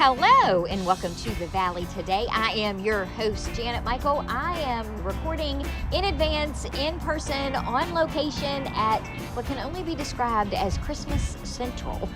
Hello and welcome to the Valley Today. I am your host, Janet Michael. I am recording in advance, in person, on location at what can only be described as Christmas Central.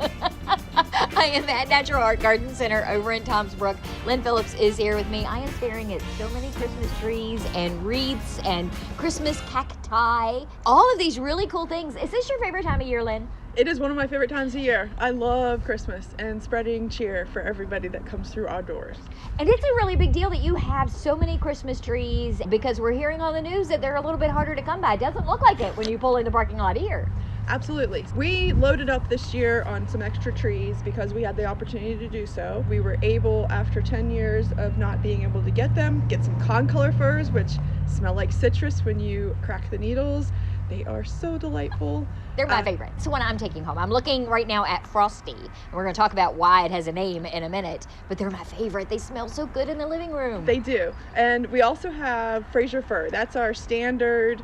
I am at Natural Art Garden Center over in Toms Brook. Lynne Phillips is here with me. I am staring at so many Christmas trees and wreaths and Christmas cacti. All of these really cool things. Is this your favorite time of year, Lynne? It is one of my favorite times of year. I love Christmas and spreading cheer for everybody that comes through our doors. And it's a really big deal that you have so many Christmas trees because we're hearing on the news that they're a little bit harder to come by. It doesn't look like it when you pull in the parking lot here. Absolutely. We loaded up this year on some extra trees because we had the opportunity to do so. We were able, after 10 years of not being able to get them, get some concolor firs, which smell like citrus when you crack the needles. They are so delightful. They're my favorite. It's the one I'm taking home. I'm looking right now at Frosty. And we're going to talk about why it has a name in a minute. But they're my favorite. They smell so good in the living room. They do. And we also have Fraser fir. That's our standard.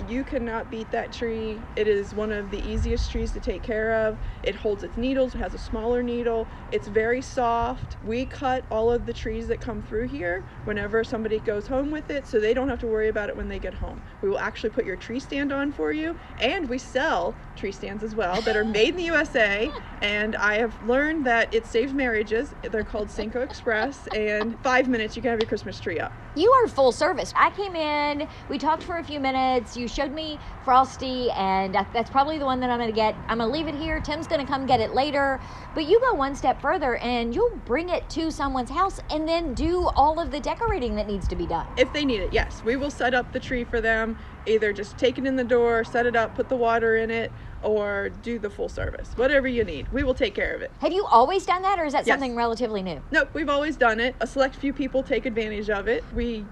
You cannot beat that tree. It is one of the easiest trees to take care of. It holds its needles. It has a smaller needle. It's very soft. We cut all of the trees that come through here whenever somebody goes home with it, so they don't have to worry about it when they get home. We will actually put your tree stand on for you, and we sell tree stands as well that are made in the USA, and I have learned that it saves marriages. They're called Cinco Express, and 5 minutes you can have your Christmas tree up. You are full service. I came in, we talked for a few minutes, you showed me Frosty, and that's probably the one that I'm going to get. I'm going to leave it here. Tim's going to come get it later. But you go one step further and you'll bring it to someone's house and then do all of the decorating that needs to be done. If they need it, yes. We will set up the tree for them, either just take it in the door, set it up, put the water in it, or do the full service. Whatever you need, we will take care of it. Have you always done that, or is that Yes. something relatively new? Nope, we've always done it. A select few people take advantage of it. We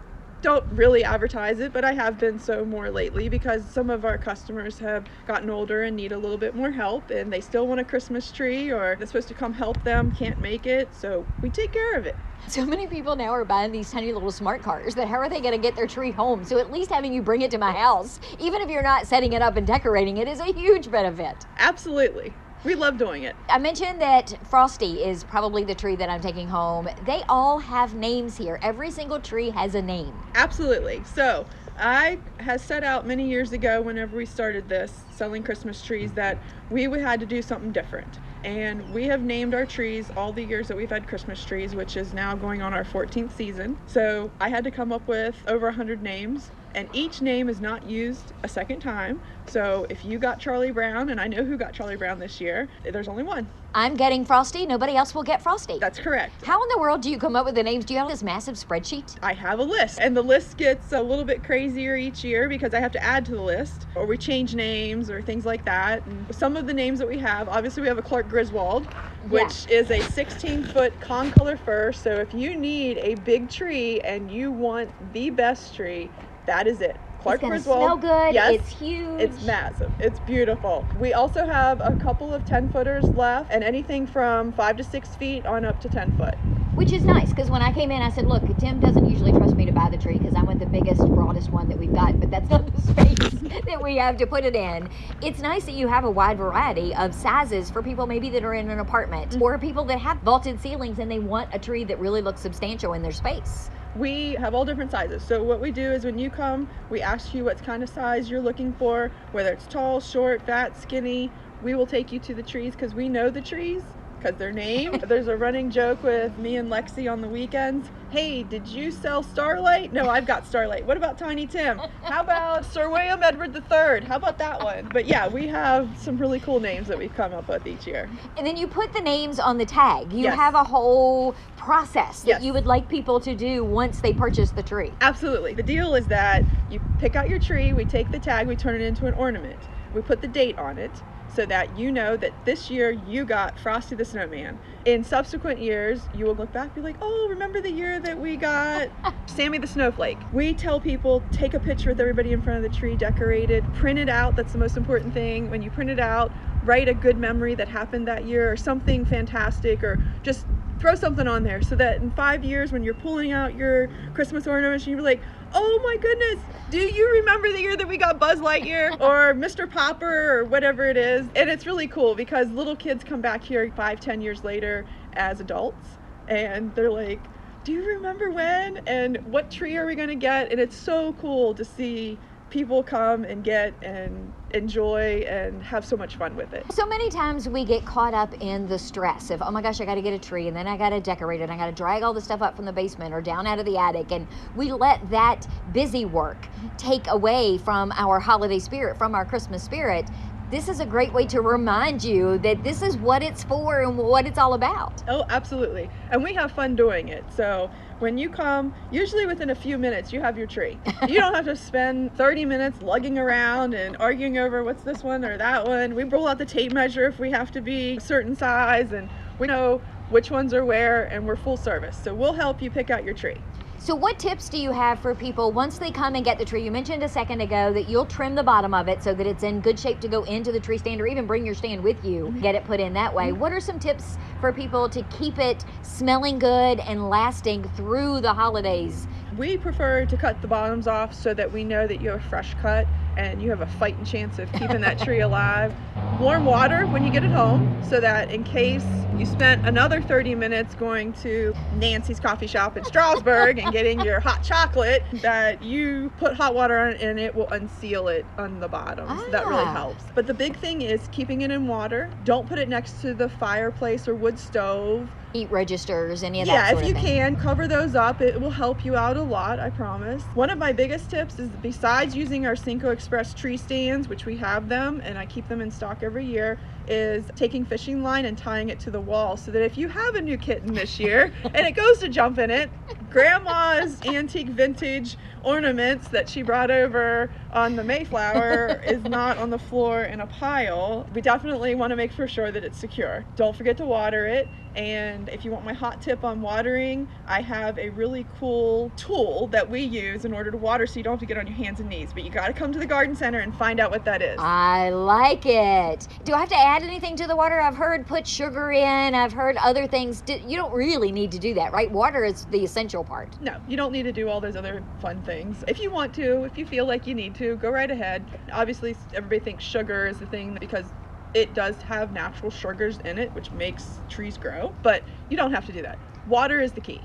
don't really advertise it, but I have been so more lately because some of our customers have gotten older and need a little bit more help, and they still want a Christmas tree, or they're supposed to come help them, can't make it, so we take care of it. So many people now are buying these tiny little smart cars that how are they going to get their tree home? So at least having you bring it to my house, even if you're not setting it up and decorating it, is a huge benefit. Absolutely. We love doing it. I mentioned that Frosty is probably the tree that I'm taking home. They all have names here. Every single tree has a name. Absolutely. So I had set out many years ago, whenever we started this, selling Christmas trees, that we had to do something different. And we have named our trees all the years that we've had Christmas trees, which is now going on our 14th season. So I had to come up with over 100 names, and each name is not used a second time. So if you got Charlie Brown, and I know who got Charlie Brown this year, there's only one. I'm getting Frosty. Nobody else will get Frosty. That's correct. How in the world do you come up with the names? Do you have this massive spreadsheet? I have a list, and the list gets a little bit crazier each year because I have to add to the list, or we change names or things like that. And some of the names that we have, obviously we have a Clark Griswold, which is a 16-foot concolor fir. So if you need a big tree and you want the best tree, that is it. Clark It's Griswold. gonna smell good. Yes, It's huge. it's massive. It's beautiful. We also have a couple of 10-footers left, and anything from 5 to 6 feet on up to 10 foot. Which is nice, because when I came in, I said, look, Tim doesn't usually trust me to buy the tree because I want the biggest, broadest one that we've got, but that's not the space that we have to put it in. It's nice that you have a wide variety of sizes for people maybe that are in an apartment or people that have vaulted ceilings and they want a tree that really looks substantial in their space. We have all different sizes. So what we do is when you come, we ask you what kind of size you're looking for, whether it's tall, short, fat, skinny. We will take you to the trees because we know the trees because they're named. There's a running joke with me and Lexi on the weekends. Hey, did you sell Starlight? No, I've got Starlight. What about Tiny Tim? How about Sir William Edward III? How about that one? But yeah, we have some really cool names that we've come up with each year. And then you put the names on the tag. You Yes. have a whole process that Yes. you would like people to do once they purchase the tree. Absolutely. The deal is that you pick out your tree, we take the tag, we turn it into an ornament. We put the date on it so that you know that this year you got Frosty the Snowman. In subsequent years, you will look back and be like, oh, remember the year that we got Sammy the Snowflake? We tell people, take a picture with everybody in front of the tree decorated, print it out. That's the most important thing. When you print it out, write a good memory that happened that year or something fantastic, or just throw something on there so that in 5 years when you're pulling out your Christmas ornaments, you're like, oh my goodness, do you remember the year that we got Buzz Lightyear or Mr. Popper or whatever it is? And it's really cool because little kids come back here 5-10 years later as adults and they're like, do you remember when? And what tree are we going to get? And it's so cool to see people come and get and enjoy and have so much fun with it. So many times we get caught up in the stress of, oh my gosh, I got to get a tree, and then I got to decorate it, and I got to drag all the stuff up from the basement or down out of the attic, and we let that busy work take away from our holiday spirit, from our Christmas spirit. This is a great way to remind you that this is what it's for and what it's all about. Oh, absolutely. And we have fun doing it. So when you come, usually within a few minutes, you have your tree. You don't have to spend 30 minutes lugging around and arguing over what's this one or that one. We roll out the tape measure if we have to be a certain size, and we know which ones are where, and we're full service. So we'll help you pick out your tree. So what tips do you have for people once they come and get the tree? You mentioned a second ago that you'll trim the bottom of it so that it's in good shape to go into the tree stand, or even bring your stand with you, get it put in that way. What are some tips for people to keep it smelling good and lasting through the holidays? We prefer to cut the bottoms off so that we know that you have a fresh cut and you have a fighting chance of keeping that tree alive. Warm water when you get it home, so that in case you spent another 30 minutes going to Nancy's coffee shop in Strasbourg and getting your hot chocolate, that you put hot water on it and it will unseal it on the bottoms. That really helps. But the big thing is keeping it in water. Don't put it next to the fireplace or wood stove. Heat registers, any of that sort of thing. Yeah, if you can, cover those up. It will help you out a lot, I promise. One of my biggest tips is, besides using our Cinco Express tree stands, which we have them, and I keep them in stock every year, is taking fishing line and tying it to the wall, so that if you have a new kitten this year and it goes to jump in it, Grandma's antique vintage ornaments that she brought over on the Mayflower is not on the floor in a pile. We definitely want to make for sure that it's secure. Don't forget to water it. And if you want my hot tip on watering, I have a really cool tool that we use in order to water, so you don't have to get on your hands and knees. But you got to come to the garden center and find out what that is. I like it. Do I have to add anything to the water? I've heard put sugar in. I've heard other things. You don't really need to do that, right? Water is the essential part. No, you don't need to do all those other fun things. If you want to, if you feel like you need to, go right ahead. Obviously, everybody thinks sugar is the thing because it does have natural sugars in it, which makes trees grow, but you don't have to do that. Water is the key.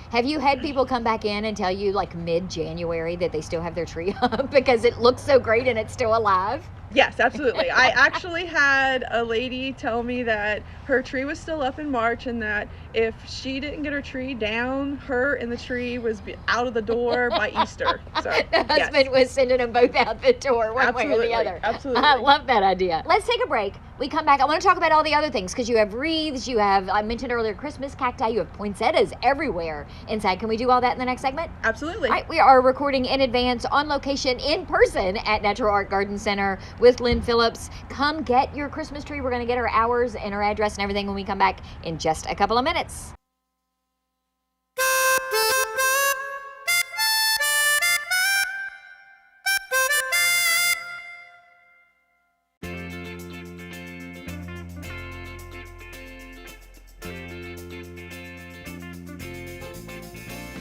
Have you had people come back in and tell you like mid-January that they still have their tree up because it looks so great and it's still alive? Yes, absolutely. I actually had a lady tell me that her tree was still up in March, and that if she didn't get her tree down, her and the tree was out of the door by Easter. So the husband was sending them both out the door one way or the other. Absolutely. I love that idea. Let's take a break. We come back. I want to talk about all the other things, because you have wreaths, you have, I mentioned earlier, Christmas cacti, you have poinsettias everywhere inside. Can we do all that in the next segment? Absolutely. All right, we are recording in advance, on location, in person at Natural Art Garden Center with Lynne Phillips. Come get your Christmas tree. We're going to get our hours and our address and everything when we come back in just a couple of minutes.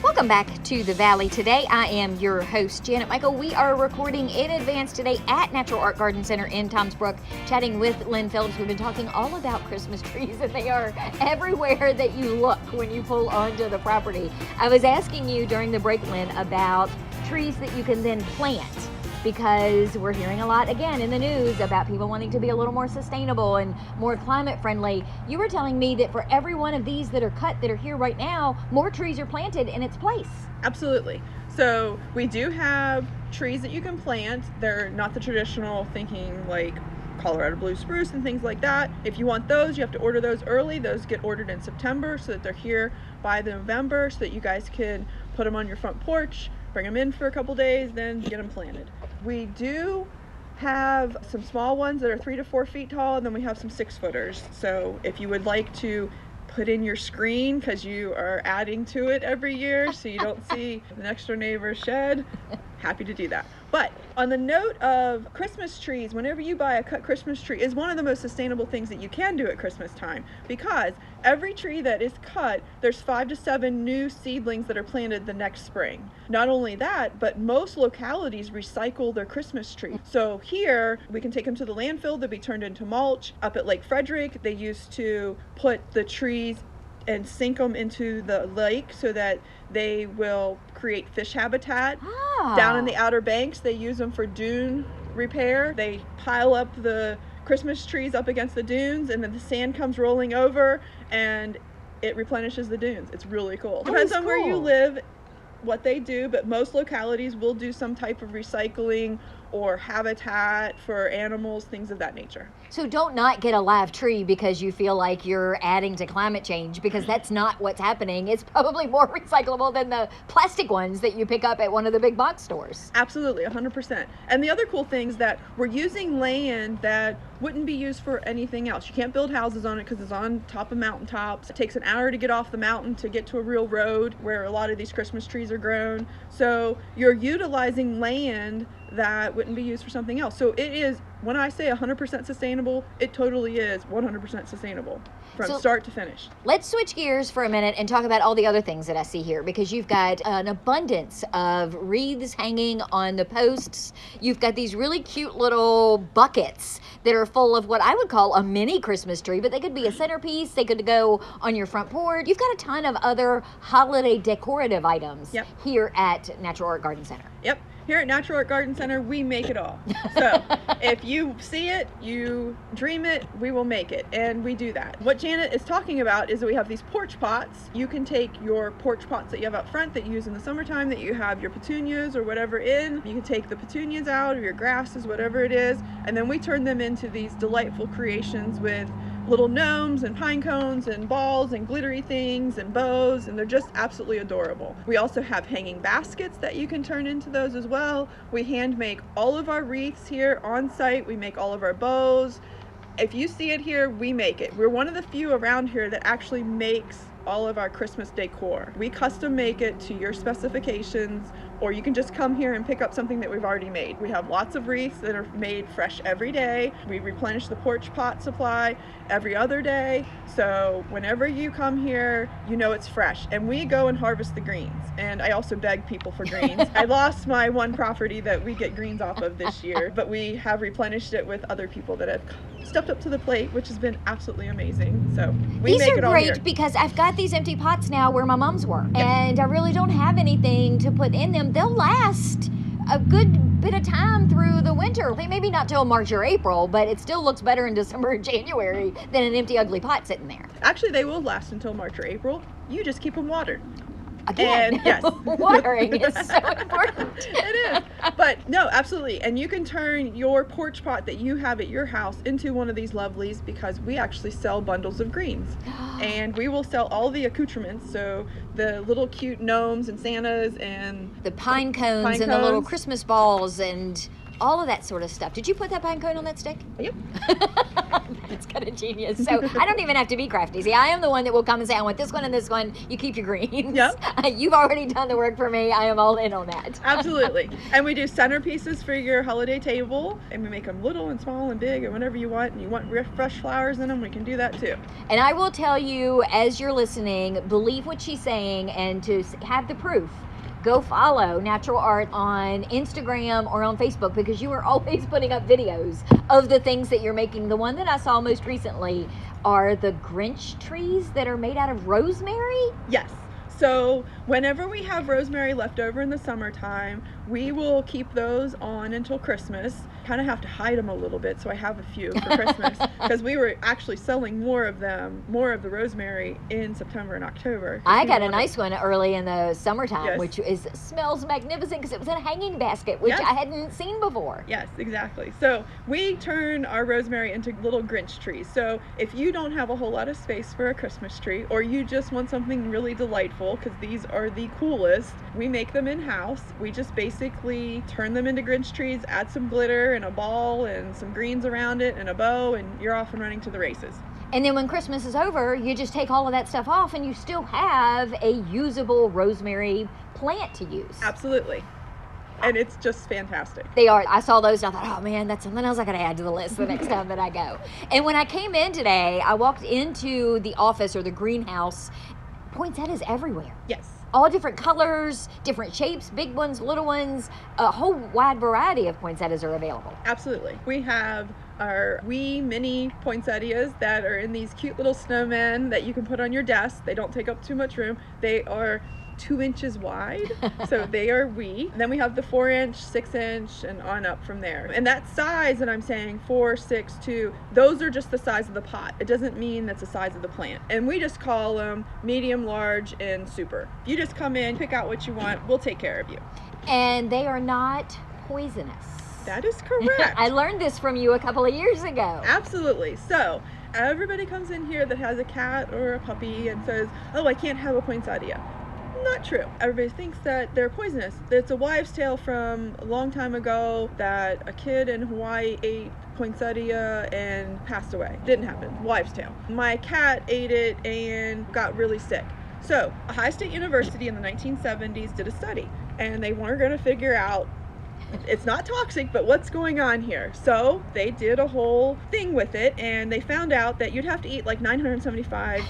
Welcome back to the Valley Today. I am your host, Janet Michael. We are recording in advance today at Natural Art Garden Center in Toms Brook, chatting with Lynne Phillips. We've been talking all about Christmas trees, and they are everywhere that you look when you pull onto the property. I was asking you during the break, Lynne, about trees that you can then plant, because we're hearing a lot again in the news about people wanting to be a little more sustainable and more climate friendly. You were telling me that for every one of these that are cut, that are here right now, more trees are planted in its place. Absolutely. So we do have trees that you can plant. They're not the traditional thinking like Colorado blue spruce and things like that. If you want those, you have to order those early. Those get ordered in September so that they're here by November, so that you guys can put them on your front porch, bring them in for a couple days, then get them planted. We do have some small ones that are 3 to 4 feet tall, and then we have some 6-footers. So if you would like to put in your screen, because you are adding to it every year so you don't see the next door neighbor's shed, happy to do that. But on the note of Christmas trees, whenever you buy a cut Christmas tree, is one of the most sustainable things that you can do at Christmas time, because every tree that is cut, there's 5 to 7 new seedlings that are planted the next spring. Not only that, but most localities recycle their Christmas tree. So here, we can take them to the landfill, they'll be turned into mulch. Up at Lake Frederick, they used to put the trees and sink them into the lake so that they will create fish habitat. Down in the Outer Banks, they use them for dune repair. They pile up the Christmas trees up against the dunes, and then the sand comes rolling over and it replenishes the dunes. It's really cool. Depends on where you live, what they do, but most localities will do some type of recycling or habitat for animals, things of that nature. So don't not get a live tree because you feel like you're adding to climate change, because that's not what's happening. It's probably more recyclable than the plastic ones that you pick up at one of the big box stores. Absolutely, 100%. And the other cool thing is that we're using land that wouldn't be used for anything else. You can't build houses on it because it's on top of mountaintops. It takes an hour to get off the mountain to get to a real road where a lot of these Christmas trees are grown. So you're utilizing land that wouldn't be used for something else. So it is, when I say 100% sustainable, it totally is 100% sustainable from start to finish. Let's switch gears for a minute and talk about all the other things that I see here, because you've got an abundance of wreaths hanging on the posts. You've got these really cute little buckets that are full of what I would call a mini Christmas tree, but they could be a centerpiece. They could go on your front porch. You've got a ton of other holiday decorative items here at Natural Art Garden Center. Yep. Here at Natural Art Garden Center, we make it all. So if you see it, you dream it, we will make it. And we do that. What Janet is talking about is that we have these porch pots. You can take your porch pots that you have up front that you use in the summertime, that you have your petunias or whatever in. You can take the petunias out, or your grasses, whatever it is, and then we turn them into these delightful creations with little gnomes and pine cones and balls and glittery things and bows, and they're just absolutely adorable. We also have hanging baskets that you can turn into those as well. We hand make all of our wreaths here on site. We make all of our bows. If you see it here, we make it. We're one of the few around here that actually makes all of our Christmas decor. We custom make it to your specifications, or you can just come here and pick up something that we've already made. We have lots of wreaths that are made fresh every day. We replenish the porch pot supply every other day. So whenever you come here, you know it's fresh. And we go and harvest the greens. And I also beg people for greens. I lost my one property that we get greens off of this year, but we have replenished it with other people that have stepped up to the plate, which has been absolutely amazing. So we make it all here. These are great because I've got these empty pots now where my mom's were, and I really don't have anything to put in them. They'll last a good bit of time through the winter. Maybe not till March or April, but it still looks better in December and January than an empty, ugly pot sitting there. Actually, they will last until March or April. You just keep them watered. Again, and yes. Watering is so important. It is. But no, absolutely. And you can turn your porch pot that you have at your house into one of these lovelies, because we actually sell bundles of greens. And we will sell all the accoutrements, so the little cute gnomes and Santas and the pine cones and the little Christmas balls and all of that sort of stuff. Did you put that pine cone on that stick? Yep. That's kind of genius. So I don't even have to be crafty. See, I am the one that will come and say, I want this one and this one. You keep your greens. Yep. You've already done the work for me. I am all in on that. Absolutely. And we do centerpieces for your holiday table, and we make them little and small and big and whatever you want. And you want fresh flowers in them, we can do that too. And I will tell you, as you're listening, believe what she's saying, and to have the proof, go follow Natural Art on Instagram or on Facebook, because you are always putting up videos of the things that you're making. The one that I saw most recently are the Grinch trees that are made out of rosemary. Yes. So whenever we have rosemary left over in the summertime, we will keep those on until Christmas. Kind of have to hide them a little bit, so I have a few for Christmas, because we were actually selling more of the rosemary in September and October. I got a nice one early in the summertime, Yes. which smells magnificent because it was in a hanging basket, which Yes. I hadn't seen before. Yes, exactly. So we turn our rosemary into little Grinch trees. So if you don't have a whole lot of space for a Christmas tree, or you just want something really delightful, because these are the coolest, we make them in-house. We just basically turn them into Grinch trees, add some glitter and a ball and some greens around it and a bow, and you're off and running to the races. And then when Christmas is over, you just take all of that stuff off and you still have a usable rosemary plant to use. Absolutely. And it's just fantastic. They are. I saw those and I thought, oh man, that's something else I gotta add to the list the next time that I go. And when I came in today, I walked into the office or the greenhouse, poinsettias everywhere. Yes. all different colors, different shapes, big ones, little ones, a whole wide variety of poinsettias are available. Absolutely. We have our wee mini poinsettias that are in these cute little snowmen that you can put on your desk. They don't take up too much room. They are 2 inches wide, so they are wee. Then we have the 4-inch, 6-inch, and on up from there. And that size that I'm saying, 4, 6, 2, those are just the size of the pot. It doesn't mean that's the size of the plant. And we just call them medium, large, and super. You just come in, pick out what you want, we'll take care of you. And they are not poisonous. That is correct. I learned this from you a couple of years ago. Absolutely. So everybody comes in here that has a cat or a puppy and says, oh, I can't have a poinsettia. Not true. Everybody thinks that they're poisonous. It's a wives' tale from a long time ago that a kid in Hawaii ate poinsettia and passed away. Didn't happen. Wives' tale. My cat ate it and got really sick. So Ohio State University in the 1970s did a study, and they weren't going to figure out it's not toxic, but what's going on here? So they did a whole thing with it, and they found out that you'd have to eat like 975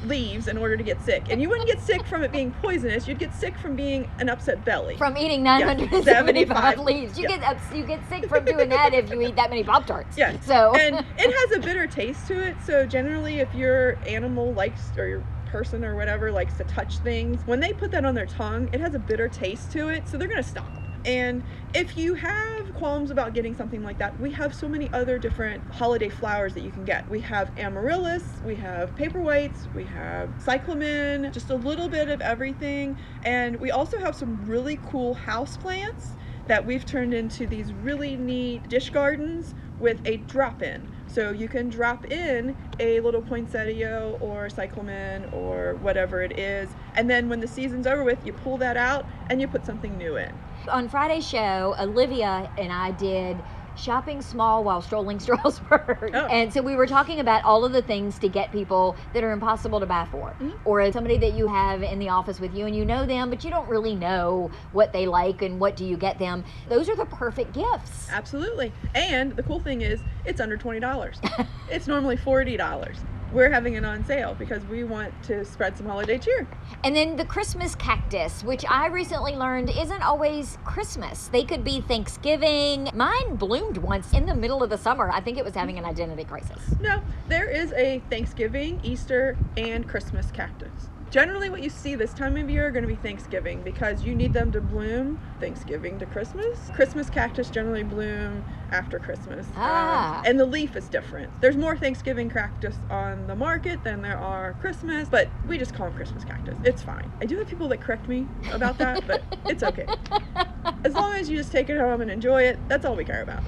leaves in order to get sick. And you wouldn't get sick from it being poisonous. You'd get sick from being an upset belly. From eating 975 leaves. You Yeah. get sick from doing that if you eat that many Pop-Tarts. Yeah. So And it has a bitter taste to it. So generally, if your animal likes, or your person or whatever likes to touch things, when they put that on their tongue, it has a bitter taste to it. So they're going to stop. And if you have qualms about getting something like that, we have so many other different holiday flowers that you can get. We have amaryllis, we have paperwhites, we have cyclamen, just a little bit of everything. And we also have some really cool house plants that we've turned into these really neat dish gardens with a drop-in. So you can drop in a little poinsettia or cyclamen or whatever it is, and then when the season's over with, you pull that out and you put something new in. on Friday's show, Olivia and I did shopping small while strolling Strasbourg. Oh. And so we were talking about all of the things to get people that are impossible to buy for. Mm-hmm. Or somebody that you have in the office with you and you know them, but you don't really know what they like and what do you get them. Those are the perfect gifts. Absolutely. And the cool thing is, it's under $20. It's normally $40. We're having it on sale because we want to spread some holiday cheer. And then the Christmas cactus, which I recently learned isn't always Christmas. They could be Thanksgiving. Mine bloomed once in the middle of the summer. I think it was having an identity crisis. No, there is a Thanksgiving, Easter, and Christmas cactus. Generally what you see this time of year are going to be Thanksgiving because you need them to bloom Thanksgiving to Christmas. Christmas cactus generally bloom after Christmas. And the leaf is different. There's more Thanksgiving cactus on the market than there are Christmas, but we just call them Christmas cactus. It's fine. I do have people that correct me about that, but it's okay. As long as you just take it home and enjoy it, that's all we care about.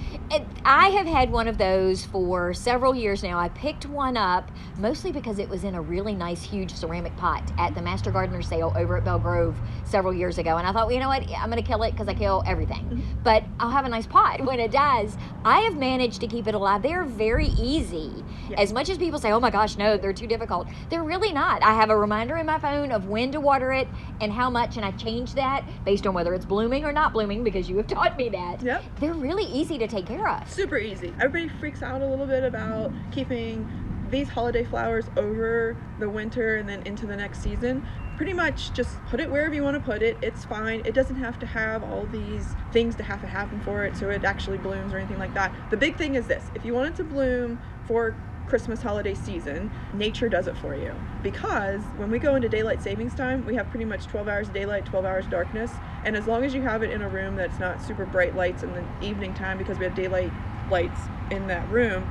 I have had one of those for several years now. I picked one up mostly because it was in a really nice, huge ceramic pot at the Master Gardener sale over at Belle Grove several years ago. And I thought, well, you know what? I'm going to kill it because I kill everything. Mm-hmm. But I'll have a nice pot when it dies. I have managed to keep it alive. They're very easy. Yes. As much as people say, oh my gosh, no, they're too difficult. They're really not. I have a reminder in my phone of when to water it and how much, and I change that based on whether it's blooming or not blooming because you have taught me that. Yep. They're really easy to take care of. Super easy. Everybody freaks out a little bit about keeping these holiday flowers over the winter and then into the next season. Pretty much just put it wherever you want to put it. It's fine. It doesn't have to have all these things to happen for it so it actually blooms or anything like that. The big thing is this: if you want it to bloom for Christmas holiday season, nature does it for you. Because when we go into daylight savings time, we have pretty much 12 hours of daylight, 12 hours of darkness. And as long as you have it in a room that's not super bright lights in the evening time, because we have daylight lights in that room,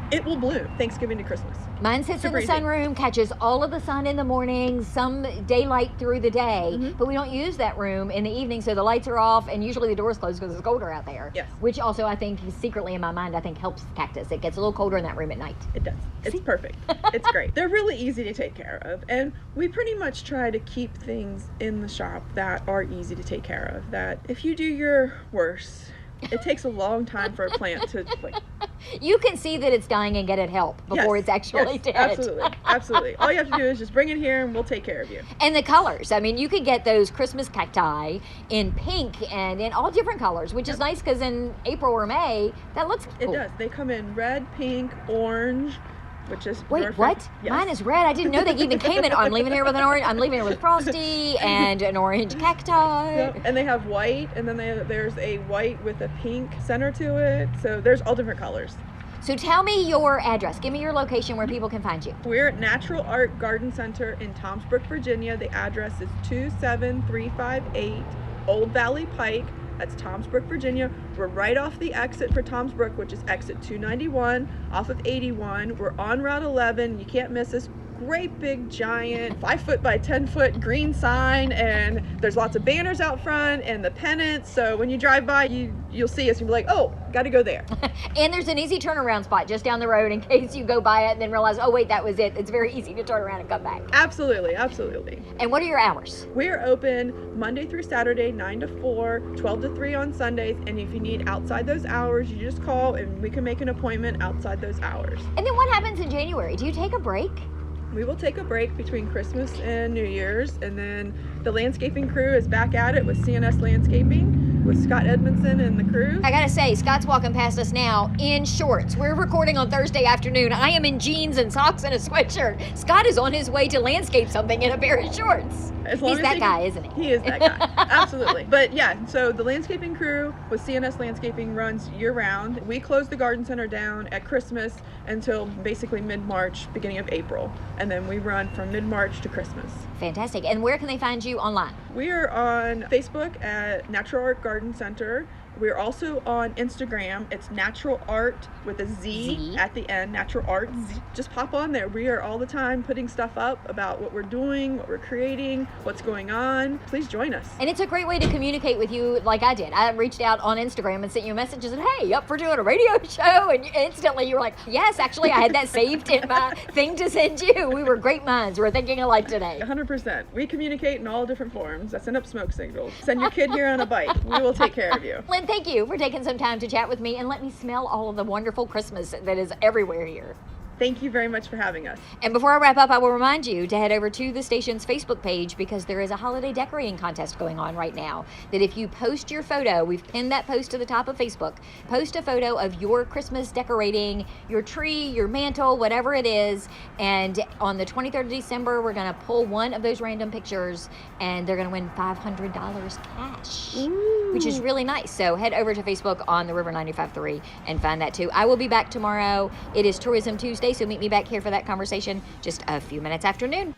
it will bloom Thanksgiving to Christmas. Mine sits Super in the easy. sunroom, catches all of the sun in the morning, some daylight through the day, Mm-hmm. but we don't use that room in the evening, so the lights are off, and usually the door's closed because it's colder out there. Yes. Which also, I think, secretly in my mind, I think helps the cactus. It gets a little colder in that room at night. It does. It's perfect. It's great. They're really easy to take care of. And we pretty much try to keep things in the shop that are easy to take care of. That if you do your worst, it takes a long time for a plant to You can see that it's dying and get it help before Yes, it's actually yes, dead. Absolutely. Absolutely. All you have to do is just bring it here and we'll take care of you. And the colors. I mean, you could get those Christmas cacti in pink and in all different colors, which is nice because in April or May, that looks cool. It does. They come in red, pink, orange, which is Wait, your what? Yes. Mine is red. I didn't know they even came in. I'm leaving here with an orange. I'm leaving here with frosty and an orange cacti. Yep. And they have white, and then there's a white with a pink center to it. So there's all different colors. So tell me your address. Give me your location where people can find you. We're at Natural Art Garden Center in Tomsbrook, Virginia. The address is 27358 Old Valley Pike. That's Tomsbrook, Virginia. We're right off the exit for Tomsbrook, which is exit 291 off of 81. We're on Route 11. You can't miss us. Great big giant 5 foot by 10 foot green sign, and there's lots of banners out front and the pennants. So when you drive by, you'll see us. You'll be like, oh, got to go there. And there's an easy turnaround spot just down the road in case you go by it and then realize, oh wait, that was it. It's very easy to turn around and come back. Absolutely, absolutely. And what are your hours? We're open Monday through Saturday, 9 to 4, 12 to 3 on Sundays. And if you need outside those hours, you just call and we can make an appointment outside those hours. And then what happens in January? Do you take a break? We will take a break between Christmas and New Year's, and then the landscaping crew is back at it with CNS Landscaping with Scott Edmondson and the crew. I gotta say, Scott's walking past us now in shorts. We're recording on Thursday afternoon. I am in jeans and socks and a sweatshirt. Scott is on his way to landscape something in a pair of shorts. He's that guy, isn't he? He is that guy, absolutely. But yeah, so the landscaping crew with CNS Landscaping runs year round. We close the garden center down at Christmas until basically mid-March, beginning of April. And then we run from mid-March to Christmas. Fantastic. And where can they find you online? We are on Facebook at Natural Art Garden Center. We're also on Instagram. It's Natural Art with a Z at the end, Natural Art. Just pop on there. We are all the time putting stuff up about what we're doing, what we're creating, what's going on. Please join us. And it's a great way to communicate with you like I did. I reached out on Instagram and sent you a message and said, hey, up for doing a radio show? And instantly you were like, yes, actually, I had that saved in my thing to send you. We were great minds. We're thinking alike today. 100%. We communicate in all different forms. I send up smoke signals. Send your kid here on a bike. We will take care of you. Lynne, thank you for taking some time to chat with me and let me smell all of the wonderful Christmas that is everywhere here. Thank you very much for having us. And before I wrap up, I will remind you to head over to the station's Facebook page because there is a holiday decorating contest going on right now. That if you post your photo, we've pinned that post to the top of Facebook, post a photo of your Christmas decorating, your tree, your mantle, whatever it is, and on the 23rd of December, we're going to pull one of those random pictures and they're going to win $500 cash, which is really nice. So head over to Facebook on the River 95.3 and find that too. I will be back tomorrow. It is Tourism Tuesday. So meet me back here for that conversation just a few minutes after noon.